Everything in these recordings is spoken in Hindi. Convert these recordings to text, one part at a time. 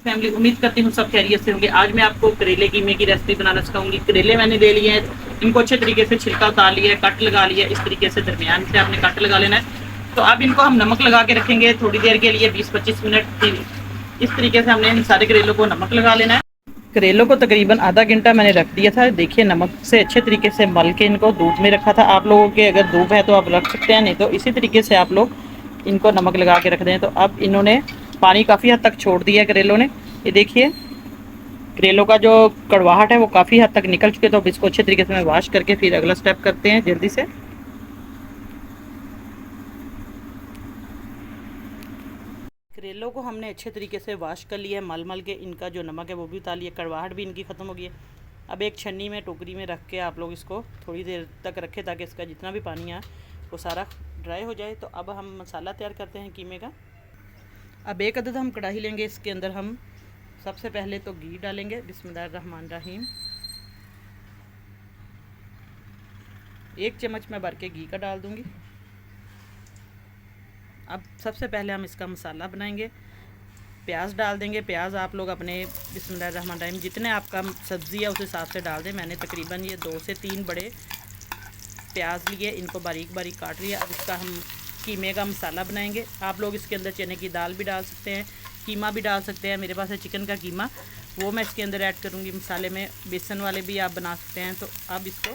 फैमिली, उम्मीद करती हूँ सब खैरियत से होंगे। आज मैं आपको करेले कीमे की रेसिपी बनाना सिखाऊंगी। करेले मैंने ले लिए हैं, इनको अच्छे तरीके से छिलका उतार लिया है, कट लगा लिया है। इस तरीके से दरमियान से आपने कट लगा लेना है। तो अब इनको हम नमक लगा के रखेंगे थोड़ी देर के लिए, 20-25 मिनट। इस तरीके से हमने इन सारे करेलों को नमक लगा लेना है। करेलों को तकरीबन आधा घंटा मैंने रख दिया था। देखिए नमक से अच्छे तरीके से मल के इनको धूप में रखा था। आप लोगों के अगर धूप है तो आप रख सकते हैं, नहीं तो इसी तरीके से आप लोग इनको नमक लगा के रख दें। तो अब इन्होंने पानी काफ़ी हद तक छोड़ दिया है करेलों ने। ये देखिए करेलों का जो कड़वाहट है वो काफ़ी हद तक निकल चुके। तो अब इसको अच्छे तरीके से मैं वॉश करके फिर अगला स्टेप करते हैं जल्दी से। करेलों को हमने अच्छे तरीके से वॉश कर लिया है, मल मल के इनका जो नमक है वो भी उतार लिया, कड़वाहट भी इनकी ख़त्म हो गई है। अब एक छन्नी में टोकरी में रख के आप लोग इसको थोड़ी देर तक रखें ताकि इसका जितना भी पानी है वो सारा ड्राई हो जाए। तो अब हम मसाला तैयार करते हैं कीमे का। अब एक अदद हम कढ़ाई लेंगे, इसके अंदर हम सबसे पहले तो घी डालेंगे। बिस्मिल्लाहिर्रहमानिर्रहीम। 1 चम्मच मैं भर के घी का डाल दूँगी। अब सबसे पहले हम इसका मसाला बनाएंगे। प्याज डाल देंगे। प्याज आप लोग अपने बिस्मिल्लाहिर्रहमानिर्रहीम जितने आपका सब्ज़ी है उस हिसाब से डाल दें। मैंने तकरीबन ये 2 से 3 बड़े प्याज लिए, इनको बारीक बारीक काट लिया। अब इसका हम कीमे का मसाला बनाएंगे। आप लोग इसके अंदर चने की दाल भी डाल सकते हैं, कीमा भी डाल सकते हैं। मेरे पास है चिकन का कीमा, वो मैं इसके अंदर ऐड करूँगी मसाले में। बेसन वाले भी आप बना सकते हैं। तो अब इसको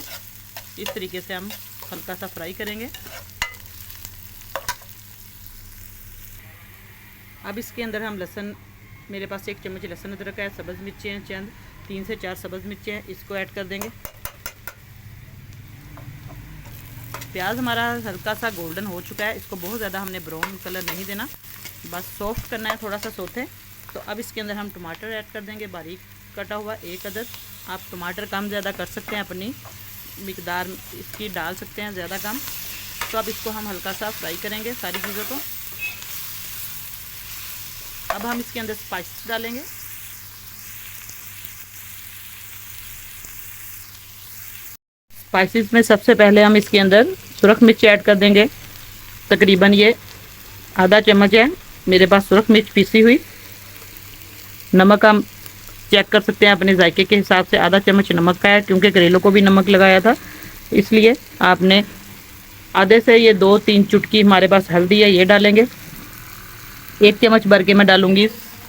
इस तरीके से हम हल्का सा फ्राई करेंगे। अब इसके अंदर हम लहसुन, मेरे पास 1 चम्मच लहसुन अदरक है, सब्ज़ मिर्चें हैं चंद, 3 से 4 सब्ज़ मिर्चें हैं, इसको ऐड कर देंगे। प्याज हमारा हल्का सा गोल्डन हो चुका है। इसको बहुत ज़्यादा हमने ब्राउन कलर नहीं देना, बस सॉफ्ट करना है, थोड़ा सा सोते। तो अब इसके अंदर हम टमाटर ऐड कर देंगे, बारीक कटा हुआ 1 अदद। आप टमाटर कम ज़्यादा कर सकते हैं, अपनी मिकदार इसकी डाल सकते हैं ज़्यादा कम। तो अब इसको हम हल्का सा फ्राई करेंगे सारी चीज़ों को। अब हम इसके अंदर स्पाइसेस डालेंगे। स्पाइसेस में सबसे पहले हम इसके अंदर सुरख मिर्च ऐड कर देंगे। तकरीबन ये आधा चम्मच है मेरे पास सुरख मिर्च पीसी हुई। नमक हम चेक कर सकते हैं अपने जायके के हिसाब से। आधा चम्मच नमक का है, क्योंकि करेलों को भी नमक लगाया था, इसलिए आपने आधे से ये 2-3 चुटकी हमारे पास हल्दी है ये डालेंगे। 1 चम्मच भर के मैं डालूंगी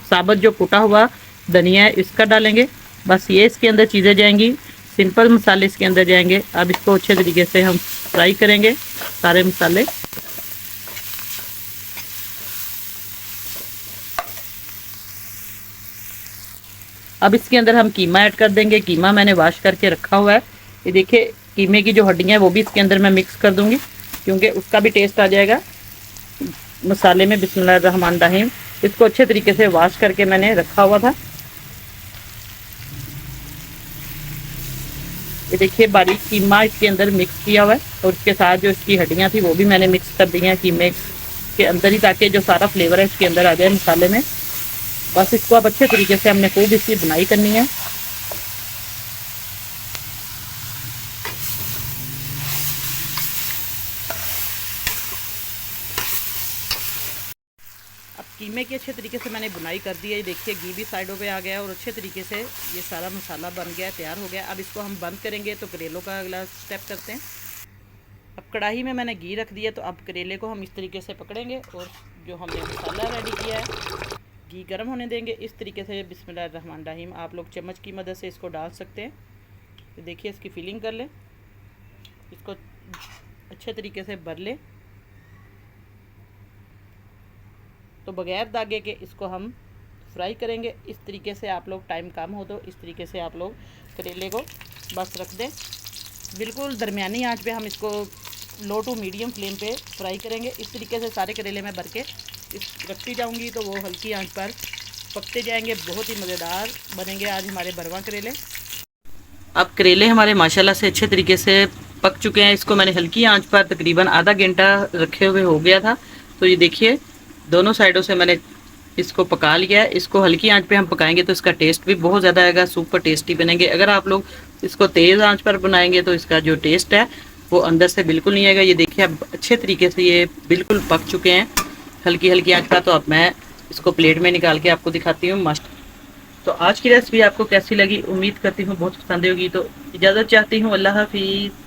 साबुत जो कुटा हुआ धनिया है, इसका डालेंगे। बस ये इसके अंदर चीज़ें जाएंगी, सिंपल मसाले इसके अंदर जाएंगे। अब इसको अच्छे तरीके से हम फ्राई करेंगे सारे मसाले। अब इसके अंदर हम कीमा ऐड कर देंगे। कीमा मैंने वॉश करके रखा हुआ है। ये देखिए कीमे की जो हड्डियाँ हैं वो भी इसके अंदर मैं मिक्स कर दूंगी, क्योंकि उसका भी टेस्ट आ जाएगा मसाले में। बिस्मिल्लाहिर्रहमानिर्रहीम। इसको अच्छे तरीके से वॉश करके मैंने रखा हुआ था। ये देखिए बारीक कीमा इसके अंदर मिक्स किया हुआ है, और उसके साथ जो इसकी हड्डियाँ थी वो भी मैंने मिक्स कर दी हैं कीमे के अंदर ही, ताकि जो सारा फ्लेवर है इसके अंदर आ जाए मसाले में। बस इसको अब अच्छे तरीके से हमने खूब इसकी बुनाई करनी है। अब कीमे की अच्छे तरीके से मैंने बुनाई कर दी है। ये देखिए घी भी साइडों पे आ गया है और अच्छे तरीके से ये सारा मसाला बन गया है, तैयार हो गया। अब इसको हम बंद करेंगे। तो करेलों का अगला स्टेप करते हैं। अब कढ़ाई में मैंने घी रख दिया, तो अब करेले को हम इस तरीके से पकड़ेंगे और जो हमने मसाला रेडी किया है घी गर्म होने देंगे। इस तरीके से बिस्मिल्लाहिर्रहमानिर्रहीम आप लोग चम्मच की मदद से इसको डाल सकते हैं। तो देखिए इसकी फिलिंग कर लें, इसको अच्छे तरीके से भर लें। तो बगैर दागे के इसको हम फ्राई करेंगे। इस तरीके से आप लोग, टाइम कम हो तो इस तरीके से आप लोग करेले को बस रख दें। बिल्कुल दरमियानी आंच पे हम इसको लो टू मीडियम फ्लेम पे फ्राई करेंगे। इस तरीके से सारे करेले मैं भर के रखती जाऊंगी, तो वो हल्की आंच पर पकते जाएंगे। बहुत ही मज़ेदार बनेंगे आज हमारे भरवा करेले। अब करेले हमारे माशाल्लाह से अच्छे तरीके से पक चुके हैं। इसको मैंने हल्की आंच पर तकरीबन आधा घंटा रखे हुए हो गया था। तो ये देखिए दोनों साइडों से मैंने इसको पका लिया है। इसको हल्की आंच पे हम पकाएंगे तो इसका टेस्ट भी बहुत ज़्यादा आएगा, सुपर टेस्टी बनेंगे। अगर आप लोग इसको तेज़ आंच पर बनाएंगे तो इसका जो टेस्ट है वो अंदर से बिल्कुल नहीं आएगा। ये देखिए अब अच्छे तरीके से ये बिल्कुल पक चुके हैं हल्की हल्की आंच पर। तो अब मैं इसको प्लेट में निकाल के आपको दिखाती हूँ। तो आज की रेसिपी आपको कैसी लगी, उम्मीद करती हूँ बहुत पसंद होगी। तो इजाज़त चाहती हूँ, अल्लाह हाफिज़।